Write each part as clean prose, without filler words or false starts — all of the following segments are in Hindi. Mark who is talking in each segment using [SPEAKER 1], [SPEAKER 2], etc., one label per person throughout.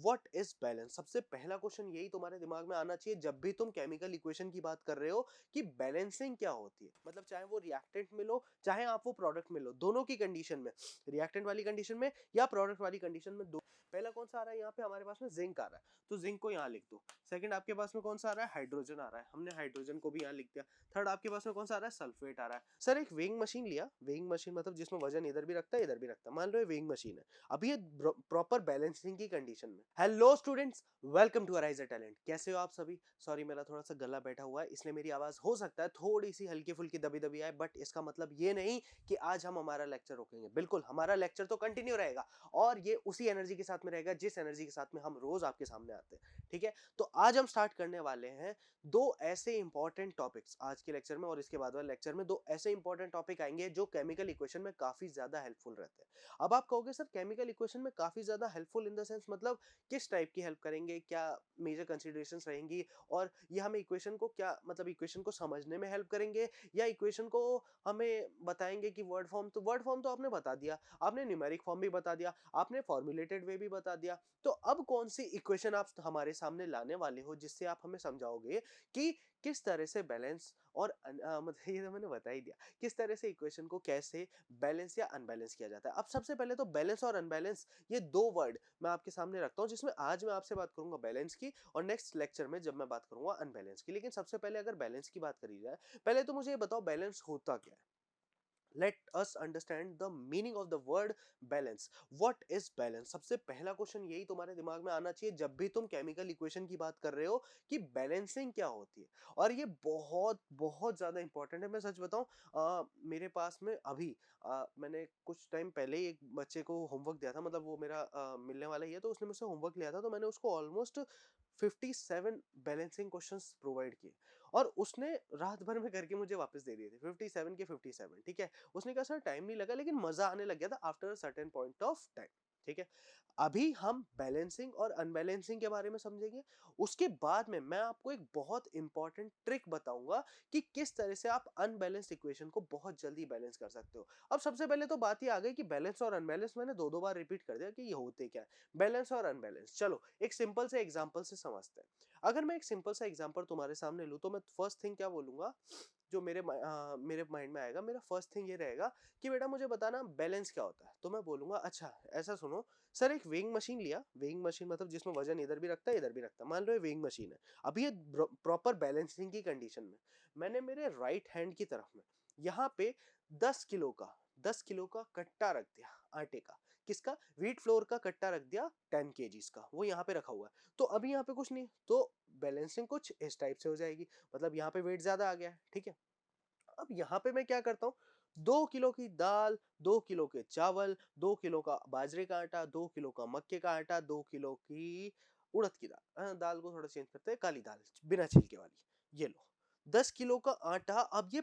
[SPEAKER 1] What is balance. सबसे पहला क्वेश्चन यही तुम्हारे दिमाग में आना चाहिए जब भी तुम केमिकल इक्वेशन की बात कर रहे हो कि बैलेंसिंग क्या होती है। मतलब चाहे वो रिएक्टेंट में लो, चाहे आप वो प्रोडक्ट में लो, दोनों की कंडीशन में, रिएक्टेंट वाली कंडीशन में या प्रोडक्ट वाली कंडीशन में, दो। पहला कौन सा आ रहा है यहाँ पे हमारे पास में, जिंक आ रहा है, तो जिंक को यहाँ लिख दो। सेकंड आपके पास में कौन सा आ रहा है, हाइड्रोजन आ रहा है, हमने हाइड्रोजन को भी यहाँ लिख दिया। थर्ड आपके पास में कौन सा आ रहा है, सल्फेट आ रहा है। सर एक वेइंग मशीन लिया, वेइंग मशीन मतलब जिसमें वजन इधर भी रखता है इधर भी रखता है, मान लो ये वेइंग मशीन है। अभी ये प्रॉपर बैलेंसिंग की कंडीशन में। Hello students, welcome to Arise Talent. कैसे हो आप सभी। सॉरी मेरा थोड़ा सा गला बैठा हुआ है, इसलिए मेरी आवाज हो सकता है थोड़ी सी हल्की फुल्की दबी दबी आए, बट इसका मतलब ये नहीं कि आज हम हमारा लेक्चर रोकेंगे। बिल्कुल हमारा लेक्चर तो कंटिन्यू रहेगा और ये उसी एनर्जी के साथ में रहेगा जिस एनर्जी के साथ में हम रोज आपके सामने आते हैं। ठीक है, तो आज हम स्टार्ट करने वाले हैं दो ऐसे इंपॉर्टेंट टॉपिक्स आज के लेक्चर में, और इसके बाद वाले लेक्चर में दो ऐसे इंपॉर्टेंट टॉपिक आएंगे जो केमिकल इक्वेशन में काफी ज्यादा हेल्पफुल रहते हैं। अब आप कहोगे सर केमिकल इक्वेशन में काफी ज्यादा हेल्पफुल इन द सेंस मतलब किस टाइप की हेल्प करेंगे, क्या मेजर कंसिडरेशंस रहेंगी, और ये हमें इक्वेशन को क्या मतलब इक्वेशन को समझने में हेल्प करेंगे, या इक्वेशन को हमें बताएंगे कि वर्ड फॉर्म तो आपने बता दिया, आपने न्यूमेरिक फॉर्म भी बता दिया, आपने फॉर्मुलेटेड वे भी बता दिया। तो अब कौन सी इक्वेशन आप हमारे सामने लाने वाले हो जिससे आप हमें समझाओगे कि किस तरह से बैलेंस और मतलब ये तो मैंने बता ही दिया, किस तरह से इक्वेशन को कैसे बैलेंस या अनबैलेंस किया जाता है। अब सबसे पहले तो बैलेंस और अनबैलेंस, ये दो वर्ड मैं आपके सामने रखता हूं, जिसमें आज मैं आपसे बात करूंगा बैलेंस की और नेक्स्ट लेक्चर में जब मैं बात करूंगा अनबैलेंस की। लेकिन सबसे पहले अगर बैलेंस की बात करी जाए, पहले तो मुझे ये बताओ बैलेंस होता क्या है। Let us understand the meaning of the word balance. What is balance? सबसे पहला क्वेश्चन यही तुम्हारे दिमाग में आना चाहिए जब भी तुम केमिकल इक्वेशन की बात कर रहे हो कि बैलेंसिंग क्या होती है। और ये बहुत बहुत ज्यादा इंपॉर्टेंट है। मैं सच बताऊं, मेरे पास में अभी मैंने कुछ टाइम पहले ही एक बच्चे को होमवर्क दिया था, मतलब वो मेरा मिलने वाला ही है, तो उसने मुझसे होमवर्क लिया था, तो मैंने उसको ऑलमोस्ट 57 बैलेंसिंग क्वेश्चंस प्रोवाइड किए और उसने रात भर में करके मुझे वापस दे दिए थे 57 के 57। ठीक है, उसने कहा सर टाइम नहीं लगा लेकिन मजा आने लग गया था after a certain point of time. ठीक है, अभी हम बैलेंसिंग और अनबैलेंसिंग के बारे में समझेंगे। उसके बाद में मैं आपको एक बहुत इंपॉर्टेंट ट्रिक बताऊंगा कि किस तरह से आप अनबैलेंस्ड इक्वेशन को बहुत जल्दी बैलेंस कर सकते हो। अब सबसे पहले तो बात ये आ गई कि बैलेंस और अनबैलेंस, मैंने दो दो बार रिपीट कर दिया कि ये होते क्या है बैलेंस और अनबैलेंस। चलो एक सिंपल से एग्जांपल से समझते हैं। अगर मैं एक सिंपल सा एग्जांपल तुम्हारे सामने लूं तो मैं फर्स्ट थिंग क्या बोलूंगा, जो मेरे माइंड में आएगा, मेरा फर्स्ट थिंग ये रहेगा कि बेटा मुझे बताना बैलेंस क्या होता है। तो मैं बोलूंगा अच्छा ऐसा सुनो सर, एक वेइंग मशीन लिया, वेइंग मशीन मतलब जिसमें वजन इधर भी रखता है इधर भी रखता है, मान लो ये वेइंग मशीन है। अभी ये प्रॉपर बैलेंसिंग की कंडीशन में मैंने मेरे राइट हैंड की तरफ में यहाँ पे 10 किलो का 10 किलो का कट्टा रख दिया आटे का। किसका, व्हीट फ्लोर का कट्टा रख दिया 10 केजीज का, वो यहाँ पे रखा हुआ है। तो अभी यहाँ पे कुछ नहीं, तो बैलेंसिंग कुछ इस टाइप से हो जाएगी, मतलब यहाँ पे वेट ज्यादा आ गया है। ठीक है, अब यहाँ पे मैं क्या करता हूँ, 2 किलो की दाल, 2 किलो के चावल, 2 किलो का बाजरे का आटा, 2 किलो का मक्के का आटा, 2 किलो की उड़द की दाल, दाल को थोड़ा चेंज करते हैं, काली दाल बिना छिलके वाली, ये लो 10 किलो का आटा। अब ये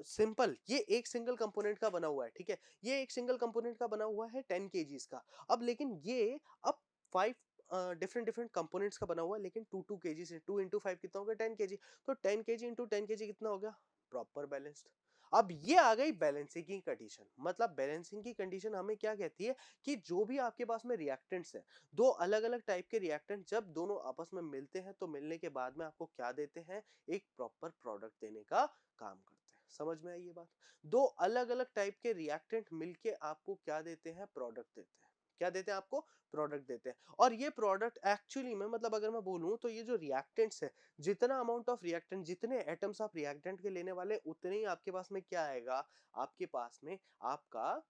[SPEAKER 1] सिंपल, ये एक सिंगल कंपोनेंट का बना हुआ है। ठीक है, ये एक सिंगल कंपोनेंट का बना हुआ है 10 केजीज का। अब लेकिन ये अब 5 डिफरेंट डिफरेंट कंपोनेंट्स का बना हुआ है, लेकिन 2 2 केजी से 2 into 5 कितना हो गया 10 केजी। तो 10 केजी into 10 केजी कितना हो गया, प्रॉपर बैलेंस्ड। अब ये आ गई बैलेंसिंग की कंडीशन। मतलब बैलेंसिंग की कंडीशन हमें क्या कहती है कि जो भी आपके पास में रिएक्टेंट्स है, दो अलग अलग टाइप के रिएक्टेंट जब दोनों आपस में मिलते हैं तो मिलने के बाद में आपको क्या देते हैं, एक प्रॉपर प्रोडक्ट देने का काम करते हैं। समझ में आई ये बात। दो अलग अलग टाइप के रिएक्टेंट मिलके आपको क्या देते हैं, प्रोडक्ट देते हैं। क्या देते हैं आपको, प्रोडक्ट देते हैं। और ये प्रोडक्ट एक्चुअली में मतलब अगर मैं बोलूं तो ये जो रिएक्टेंट्स है, जितना अमाउंट ऑफ रिएक्टेंट, जितने एटम्स आप रिएक्टेंट के लेने वाले उतने ही आपके पास में क्या आएगा, आपके पास में आपका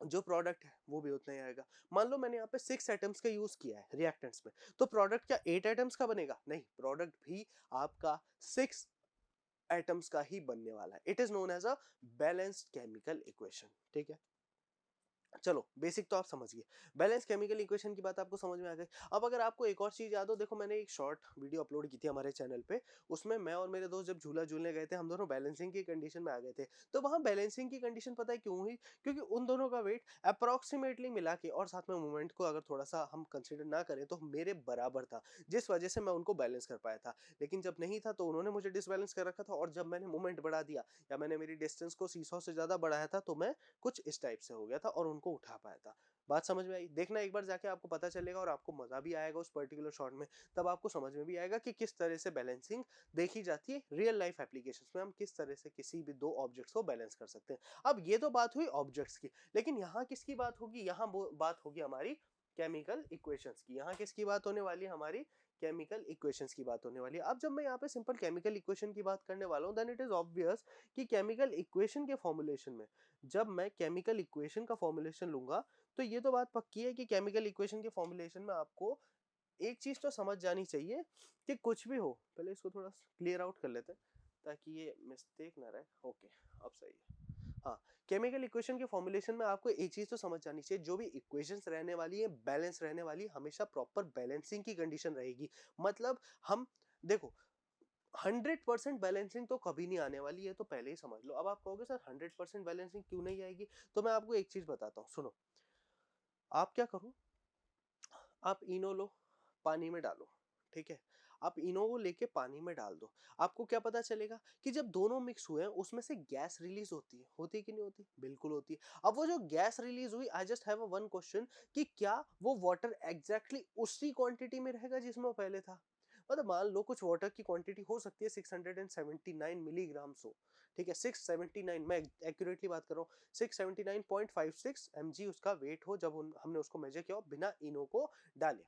[SPEAKER 1] जो प्रोडक्ट है वो भी उतना ही आएगा। मान लो मैंने यहाँ पे 6 एटम्स का यूज किया है रिएक्टेंट्स में, तो प्रोडक्ट क्या 8 एटम्स का बनेगा, नहीं, प्रोडक्ट भी आपका 6 एटम्स का ही बनने वाला है। It is known as a balanced chemical equation. ठीक है, चलो बेसिक तो आप समझ गए, बैलेंस केमिकल इक्वेशन की बात आपको समझ में आ गई। अब अगर आपको एक और चीज याद हो, देखो मैंने एक शॉर्ट वीडियो अपलोड की थी हमारे चैनल पे, उसमें मैं और मेरे दोस्त जब झूला झूलने गए थे, हम दोनों बैलेंसिंग की कंडीशन में आ गए थे। तो वहां बैलेंसिंग की कंडीशन पता है क्यों हुई, क्योंकि उन दोनों का वेट अप्रोक्सीमेटली मिला के और साथ में मूवमेंट को अगर थोड़ा सा हम कंसिडर ना करें तो मेरे बराबर था, जिस वजह से मैं उनको बैलेंस कर पाया था। लेकिन जब नहीं था तो उन्होंने मुझे डिसबैलेंस कर रखा था, और जब मैंने मूवमेंट बढ़ा दिया या मैंने मेरी डिस्टेंस को सीसॉ से ज्यादा बढ़ाया था तो मैं कुछ इस टाइप से हो गया था और उनको उठा पाया था। बात समझ में आई? देखना एक बार जाके, आपको पता चलेगा और आपको मजा भी आएगा उस पर्टिकुलर शॉट में। तब आपको समझ में भी आएगा कि किस तरह से बैलेंसिंग देखी जाती है रियल लाइफ एप्लीकेशंस में, हम किस तरह से किसी भी दो ऑब्जेक्ट्स को बैलेंस कर सकते हैं। अब ये तो बात हुई ऑब्जेक्ट्स की, लेकिन यहाँ किसकी बात होगी? यहाँ बात होगी हमारी केमिकल इक्वेशंस की। यहाँ किसकी बात होने वाली है? हमारी केमिकल इक्वेशंस की बात होने वाली है। अब जब मैं यहाँ पे सिंपल केमिकल इक्वेशन की बात करने वाला हूँ, देन इट इज ऑब्वियस कि केमिकल इक्वेशन के फॉर्मुलेशन में, जब मैं केमिकल इक्वेशन का फॉर्मुलेशन लूंगा, तो ये तो बात पक्की है कि केमिकल इक्वेशन के फॉर्मुलेशन में आपको एक चीज तो समझ जानी चाहिए कि कुछ भी हो, पहले इसको थोड़ा क्लियर आउट कर लेते हैं ताकि ये मिस्टेक ना रहे। ओके, अब सही है। हाँ, केमिकल इक्वेशन के फॉर्मुलेशन में आपको एक चीज तो समझ जानी चाहिए, जो भी इक्वेशंस रहने वाली है बैलेंस रहने वाली, हमेशा प्रॉपर बैलेंसिंग की कंडीशन रहेगी। मतलब हम देखो, 100% बैलेंसिंग तो कभी नहीं आने वाली है, तो पहले ही समझ लो। अब आप कहोगे सर 100% बैलेंसिंग क्यों नहीं आएगी, तो मैं आपको एक चीज बताता हूँ, सुनो। आप क्या करो, आप इनो लो, पानी में डालो, ठीक है। आप इनो को लेके पानी में डाल दो, आपको क्या पता चलेगा कि जब दोनों मिक्स हुए हैं उसमें से गैस रिलीज होती है कि नहीं होती? बिल्कुल होती है। अब वो जो गैस रिलीज हुई, I just have a one question कि क्या वो वाटर एग्जैक्टली उसी क्वांटिटी में रहेगा जिसमें वो पहले था? मतलब मान लो कुछ वाटर की क्वांटिटी हो सकती है 679 मिलीग्राम हो, ठीक है, 679, मैं एक्यूरेटली बात कर रहा हूँ, 679.56 mg उसका वेट हो, जब हमने उसको मेजर किया बिना इनो को डाले।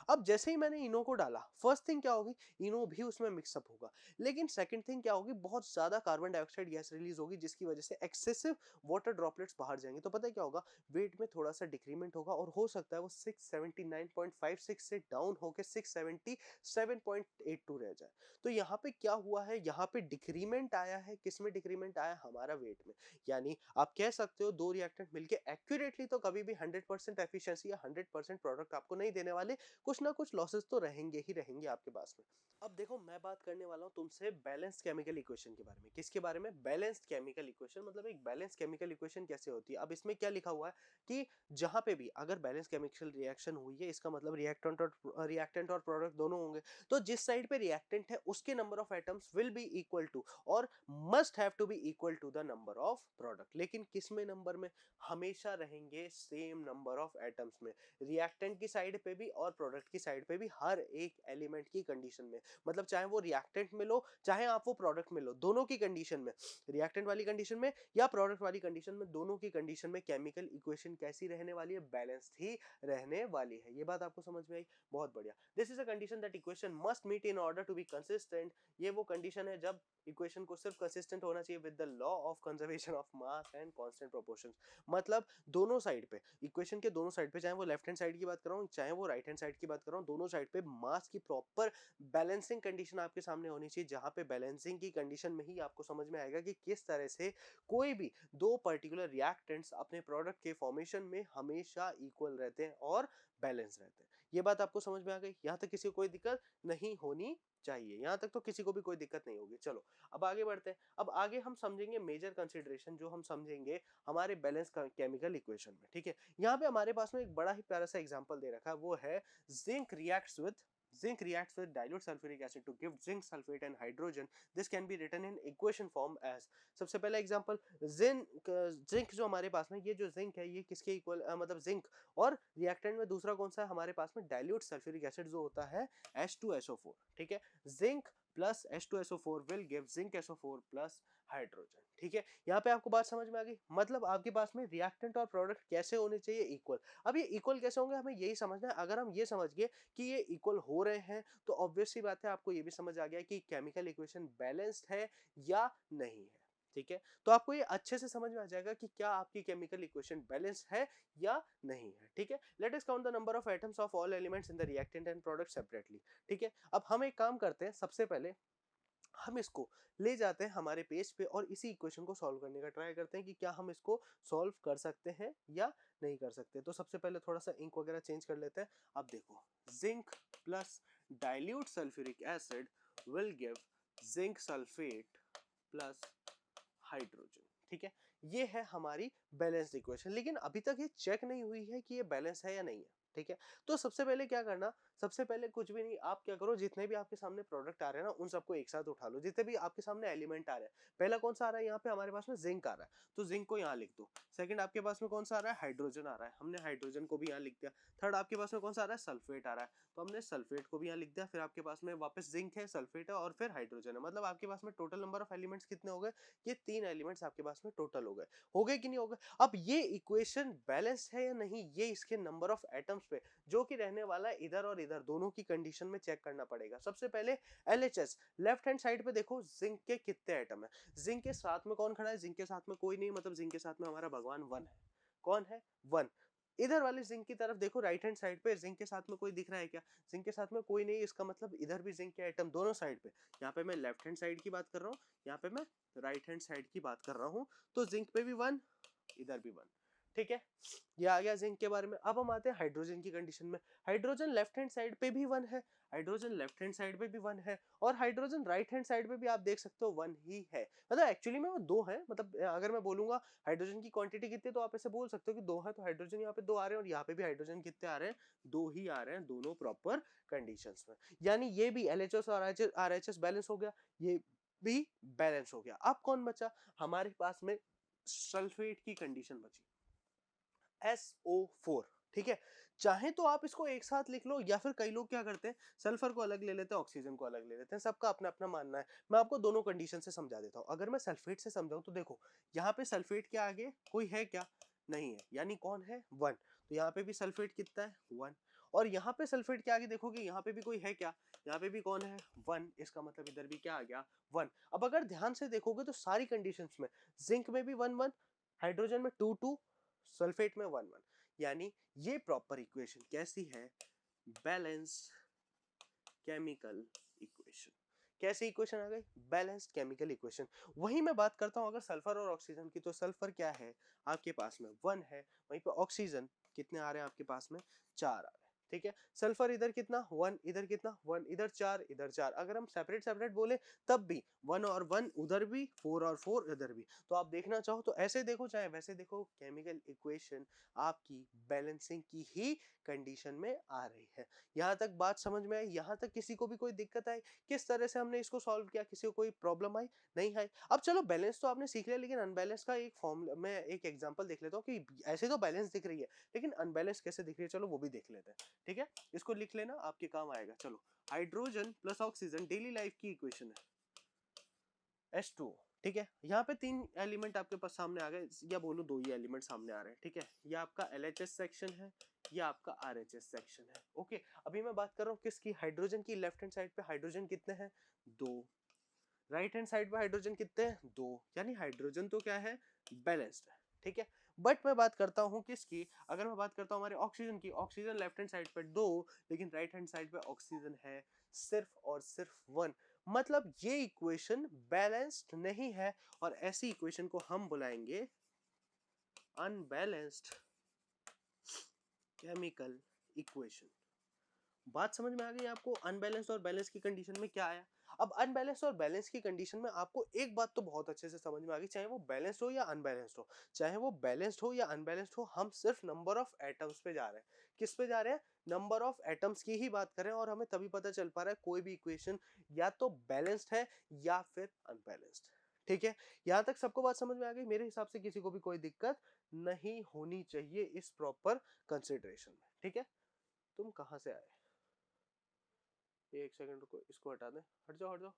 [SPEAKER 1] अब जैसे ही मैंने इनो को डाला, फर्स्ट थिंग क्या होगी, इनो भी उसमें मिक्सअप होगा। लेकिन सेकंड थिंग क्या होगी, बहुत ज्यादा कार्बन डाइऑक्साइड गैस रिलीज होगी, जिसकी वजह से एक्सेसिव वाटर ड्रॉपलेट्स बाहर जाएंगे। तो पता है क्या होगा, वेट में थोड़ा सा डिक्रीमेंट होगा और हो सकता है वो 679.56 से डाउन होकर 677.82 रह जाए। तो यहाँ पे क्या हुआ है, यहाँ पे डिक्रीमेंट आया है। किस में डिक्रीमेंट आया? हमारा वेट में। यानी आप कह सकते हो दो रिएक्टेंट मिलके एक्यूरेटली तो कभी भी 100% एफिशिएंसी या 100% प्रोडक्ट आपको नहीं देने वाले, कुछ ना कुछ लॉसेस तो रहेंगे ही रहेंगे आपके पास में। अब देखो, मैं बात करने वाला हूं तुमसे बैलेंस्ड केमिकल इक्वेशन के बारे में। किसके बारे में? Balanced chemical equation. मतलब एक बैलेंस्ड केमिकल इक्वेशन कैसे होती है। अब इसमें क्या लिखा हुआ है कि जहां पे भी अगर बैलेंस केमिकल रिएक्शन हुई है, इसका मतलब रिएक्टेंट और प्रोडक्ट दोनों होंगे, तो जिस साइड पे रिएक्टेंट है उसके number of atoms will be equal to और must have to be equal to the number of product. लेकिन किस में नंबर में? हमेशा रहेंगे सेम नंबर ऑफ एटम्स में, रिएक्टेंट की साइड पे भी और प्रोडक्ट की साइड पे भी, हर एक एलिमेंट की कंडीशन में। मतलब चाहे वो रिएक्टेंट में लो, चाहे आप वो प्रोडक्ट में लो, दोनों की कंडीशन में, रिएक्टेंट वाली कंडीशन में या प्रोडक्ट वाली कंडीशन में, दोनों की कंडीशन में केमिकल इक्वेशन कैसी रहने वाली है? बैलेंस्ड ही रहने वाली है। ये बात आपको समझ में आई? बहुत बढ़िया। This is a condition that equation must meet in order to be consistent. ये वो कंडीशन है जब इक्वेशन को सिर्फ कंसिस्टेंट होना चाहिए with the law of conservation of mass and constant proportions. मतलब दोनों साइड पे, इक्वेशन के दोनों साइड पे, चाहे वो लेफ्ट हैंड साइड की बात कर रहा हूँ चाहे वो राइट हैंड साइड की बात कर रहा हूँ, दोनों साइड पे मास की प्रॉपर बैलेंसिंग कंडीशन आपके सामने होनी चाहिए, जहां पे बैलेंसिंग की कंडीशन में ही आपको समझ में आएगा कि किस तरह से कोई भी दो पर्टिकुलर रिएक्टेंट्स अपने प्रोडक्ट के फॉर्मेशन में हमेशा इक्वल रहते हैं और बैलेंस रहते हैं। ये बात आपको समझ में आ गई? यहां तक किसी को कोई दिक्कत नहीं होनी चाहिए, यहां तक तो किसी को भी कोई दिक्कत नहीं होगी। चलो अब आगे बढ़ते हैं। अब आगे हम समझेंगे मेजर कंसीडरेशन, जो हम समझेंगे हमारे बैलेंस केमिकल इक्वेशन में, ठीक है। यहाँ पे हमारे पास में एक बड़ा ही प्यारा सा एग्जांपल दे रखा है, वो है zinc reacts with dilute sulfuric acid to give zinc sulfate and hydrogen. This can be written in equation form as, सबसे पहला एग्जांपल, जिंक जो हमारे पास में, ये जो जिंक है ये किसके इक्वल, मतलब जिंक और रिएक्टेंट में दूसरा कौन सा है हमारे पास में? डाइल्यूट सल्फ्यूरिक एसिड जो होता है H2SO4, ठीक है। Zinc plus H2SO4 will give zinc SO4 plus hydrogen, ठीक है। यहाँ पे आपको बात समझ में आ गई? मतलब आपके पास में रिएक्टेंट और प्रोडक्ट कैसे होने चाहिए? इक्वल। अब ये इक्वल कैसे होंगे, हमें यही समझना है। अगर हम ये समझ गए कि ये इक्वल हो रहे हैं, तो ऑब्वियस सी बात है आपको ये भी समझ आ गया कि केमिकल इक्वेशन बैलेंस्ड है या नहीं है, ठीक है। तो आपको ये अच्छे से समझ में आ जाएगा कि क्या आपकी केमिकल इक्वेशन बैलेंस्ड है या नहीं है, ठीक है। Let us count the number of atoms of all elements in the reactant and product separately, ठीक है। अब हम एक काम करते हैं, सबसे पहले हम इसको ले जाते हैं हमारे पेज पे और इसी इक्वेशन को सॉल्व करने का ट्राई करते हैं कि क्या हम इसको सॉल्व कर सकते हैं या नहीं कर सकते। तो सबसे पहले थोड़ा सा इंक वगैरह चेंज कर लेते हैं। अब देखो, zinc plus dilute sulphuric acid will give zinc sulphate plus hydrogen, ठीक है। ये है हमारी बैलेंस्ड इक्वेशन, लेकिन अभी तक ये चेक नहीं हुई है कि ये बैलेंस है या नहीं है, ठीक है। तो सबसे पहले क्या करना, सबसे पहले कुछ भी नहीं, आप क्या करो, जितने भी आपके सामने प्रोडक्ट आ रहे हैं ना उन सबको एक साथ उठा लो, जितने भी आपके सामने एलिमेंट आ रहे हैं। पहला कौन सा आ रहा है यहाँ पे, हमारे पास में जिंक आ रहा है, तो जिंक को यहाँ लिख दो। सेकंड आपके पास में कौन सा आ रहा है, हाइड्रोजन आ रहा है, हमने हाइड्रोजन को भी यहाँ लिख दिया। थर्ड आपके पास में कौन सा आ रहा है, सल्फेट आ रहा है, तो हमने सल्फेट को भी यहाँ लिख दिया। फिर आपके पास में वापस जिंक है, सल्फेट है और फिर हाइड्रोजन है। मतलब आपके पास में टोटल नंबर ऑफ एलिमेंट्स कितने हो गए, ये 3 एलिमेंट्स आपके पास में टोटल हो गए कि नहीं हो गए। अब ये इक्वेशन बैलेंस्ड है या नहीं, ये इसके नंबर ऑफ एटम्स पे जो कि रहने वाला है इधर और इधर दोनों की कंडीशन में चेक करना पड़ेगा। सबसे पहले LHS, लेफ्ट हैंड साइड पे देखो जिंक के कितने एटम है। जिंक के साथ में कौन खड़ा है, जिंक के साथ में कोई नहीं, मतलब जिंक के साथ में हमारा भगवान 1 है। कौन है, 1। इधर वाले जिंक की तरफ देखो, राइट हैंड साइड पे जिंक के साथ में कोई दिख रहा है क्या, जिंक के साथ में कोई नहीं, इसका मतलब इधर भी जिंक के एटम दोनों साइड पे। यहाँ पे मैं लेफ्ट हैंड साइड की बात कर रहा हूँ, यहाँ पे मैं राइट हैंड साइड की बात कर रहा हूँ, तो जिंक पे भी 1, इधर भी 1। ठीक है, ये आ गया जिंक के बारे में। अब हम आते हैं हाइड्रोजन की कंडीशन में। हाइड्रोजन लेफ्ट हैंड साइड पे भी 1 है, हाइड्रोजन लेफ्ट हैंड साइड पे भी 1 है, और हाइड्रोजन राइट हैंड साइड पे भी आप देख सकते हो 1 ही है। मतलब एक्चुअली में वो 2 है, मतलब अगर मैं बोलूंगा हाइड्रोजन की क्वांटिटी कितनी है, तो आप ऐसे बोल सकते हो कि 2 है, तो हाइड्रोजन यहाँ पे 2 आ रहे हैं और यहाँ पे भी हाइड्रोजन कितने आ रहे हैं, 2 ही आ रहे हैं, दोनों प्रॉपर कंडीशंस में। यानी ये भी LHS और RHS बैलेंस हो गया, ये भी बैलेंस हो गया। अब कौन बचा, हमारे पास में सल्फेट की कंडीशन बची, SO4। ठीक है, चाहे तो आप इसको एक साथ लिख लो, या फिर कई लोग क्या करते हैं, सल्फर को अलग ले लेते हैं, ऑक्सीजन को अलग ले लेते हैं, सबका अपना अपना मानना है। मैं आपको दोनों कंडीशन से समझा देता हूं। अगर मैं सल्फेट से समझाऊं तो देखो, यहाँ पे सल्फेट के आगे कोई है क्या, नहीं है, यानी कौन है, 1। तो यहाँ पे भी सल्फेट कितना है, 1। और यहाँ पे सल्फेट के आगे देखोगे, यहाँ पे भी कोई है क्या, यहाँ पे भी कौन है, 1। इसका मतलब इधर भी क्या आ गया, 1। अब अगर ध्यान से देखोगे तो सारी कंडीशंस में जिंक में भी 1 1, हाइड्रोजन में 2 2, सल्फेट में 1 1। यानी ये प्रॉपर इक्वेशन कैसी है, बैलेंस्ड केमिकल इक्वेशन। कैसी इक्वेशन आ गई, बैलेंस्ड केमिकल इक्वेशन। वही मैं बात करता हूं अगर सल्फर और ऑक्सीजन की, तो सल्फर क्या है आपके पास में 1 है, वहीं पे ऑक्सीजन कितने आ रहे हैं आपके पास में, 4 आ रहे हैं। ठीक है, सल्फर इधर कितना 1, इधर कितना 1, इधर 4, इधर 4। अगर हम सेपरेट सेपरेट बोले तब भी 1 और 1 उधर भी, 4 और 4 इधर भी। तो आप देखना चाहो तो ऐसे देखो चाहे वैसे देखो, केमिकल इक्वेशन आपकी बैलेंसिंग की ही कंडीशन में आ रही है। यहाँ तक बात समझ में आई, यहाँ तक किसी को भी कोई दिक्कत आई, किस तरह से हमने इसको सॉल्व किया, किसी को कोई प्रॉब्लम आई, नहीं आई। अब चलो बैलेंस तो आपने सीख लिया, लेकिन अनबैलेंस का एक फॉर्मूला, मैं एक एग्जांपल देख लेता हूँ कि ऐसे तो बैलेंस दिख रही है लेकिन अनबैलेंस कैसे दिख रही है, चलो वो भी देख लेते हैं। ठीक है, इसको लिख लेना, आपके काम आएगा। चलो, hydrogen plus oxygen daily life की इक्वेशन है H2O। ठीक है, यहाँ पे 3 एलिमेंट आपके पास सामने आ गए, या बोलो 2 ही एलिमेंट सामने आ रहे हैं। ठीक है, ये आपका LHS सेक्शन है, ये आपका RHS सेक्शन है। ओके, अभी मैं बात कर रहा हूँ किसकी, हाइड्रोजन की। लेफ्ट हैंड साइड पे हाइड्रोजन कितने हैं, 2। राइट हैंड साइड पे हाइड्रोजन कितने हैं, 2। यानी हाइड्रोजन तो क्या है, बैलेंस्ड है। ठीक है, बट मैं बात करता हूँ किसकी, अगर मैं बात करता हूँ हमारे ऑक्सीजन की, ऑक्सीजन लेफ्ट हैंड साइड पे 2, लेकिन राइट हैंड साइड पे ऑक्सीजन है सिर्फ और सिर्फ 1। मतलब ये इक्वेशन बैलेंस्ड नहीं है, और ऐसी इक्वेशन को हम बुलाएंगे अनबैलेंस्ड केमिकल इक्वेशन। बात समझ में आ गई आपको, अनबैलेंस और बैलेंस की कंडीशन में क्या आया। अब अनबैलेंस और बैलेंस की कंडीशन में आपको एक बात तो बहुत अच्छे से समझ में आ गई, चाहे वो बैलेंस्ड हो या अनबैलेंस्ड हो, चाहे वो बैलेंस्ड हो या अनबैलेंस्ड हो, हम सिर्फ नंबर ऑफ एटम्स पे जा रहे हैं। किस पे जा रहे हैं, नंबर ऑफ एटम्स की ही बात करें, और हमें तभी पता चल पा रहा है कोई भी इक्वेशन या तो बैलेंस्ड है या फिर अनबैलेंस्ड। ठीक है, यहां तक सबको बात समझ में आ गई। मेरे हिसाब से किसी को भी कोई दिक्कत नहीं होनी चाहिए इस प्रॉपर कंसिडरेशन में। ठीक है, तुम कहां से आए, एक सेकंड रुको, इसको हटा दें, हट जाओ हट जाओ,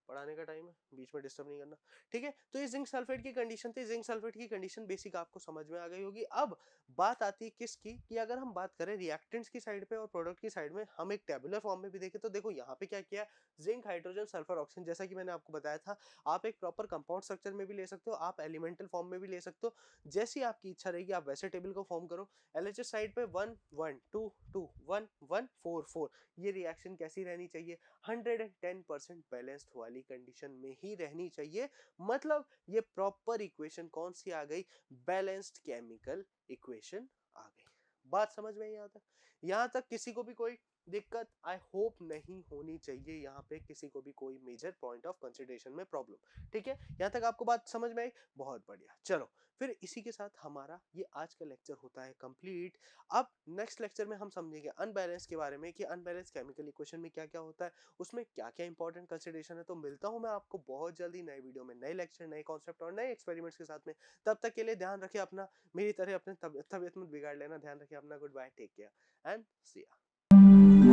[SPEAKER 1] पढ़ाने का टाइम है, बीच में डिस्टर्ब नहीं करना। ठीक है, तो ये जिंक सल्फेट की कंडीशन थी। जिंक सल्फेट की कंडीशन बेसिक आपको समझ में आ गई होगी। अब बात आती है किसकी, कि अगर हम बात करें रिएक्टेंट्स की साइड पे और प्रोडक्ट की साइड में, हम एक टेबुलर फॉर्म में भी देखें तो देखो यहाँ पे क्या किया, जिंक हाइड्रोजन सल्फर ऑक्सीजन, जैसा कि मैंने आपको बताया था, आप एक प्रॉपर कंपाउंड स्ट्रक्चर में भी ले सकते हो, आप एलिमेंटल फॉर्म में भी ले सकते हो, जैसी आपकी इच्छा रहेगी आप वैसे टेबल को फॉर्म करो। LHS साइड पे 1 1 2 2 1 1 4 4, ये रिएक्शन कैसी रहनी चाहिए, 110% बैलेंस्ड वाली कंडीशन में ही रहनी चाहिए। मतलब ये प्रॉपर इक्वेशन कौन सी आ गई, बैलेंस्ड केमिकल इक्वेशन आ गई। बात समझ में यहाँ तक, यहाँ तक किसी को भी कोई दिक्कत आई होप नहीं होनी चाहिए यहाँ पे किसी को भी कोई मेजर पॉइंट ऑफ कंसिडरेशन में प्रॉब्लम। ठीक है, यहाँ तक आपको बात समझ में आई? बहुत बढ़िया। चलो फिर इसी के साथ हमारा ये आज का लेक्चर होता है कंप्लीट। अब नेक्स्ट लेक्चर में हम समझेंगे अनबैलेंस के बारे में कि अनबैलेंस केमिकल इक्वेशन में क्या क्या होता है, उसमें क्या क्या इंपॉर्टेंट कंसिडरेशन है। तो मिलता हूँ मैं आपको बहुत जल्दी नए वीडियो में, नए लेक्चर, नए कॉन्सेप्ट और नए एक्सपेरिमेंट्स के साथ में। तब तक के लिए ध्यान रखिए अपना, मेरी तरह अपने तबियत मत बिगाड़ लेना, ध्यान रखिए अपना। Good bye, take care and see या।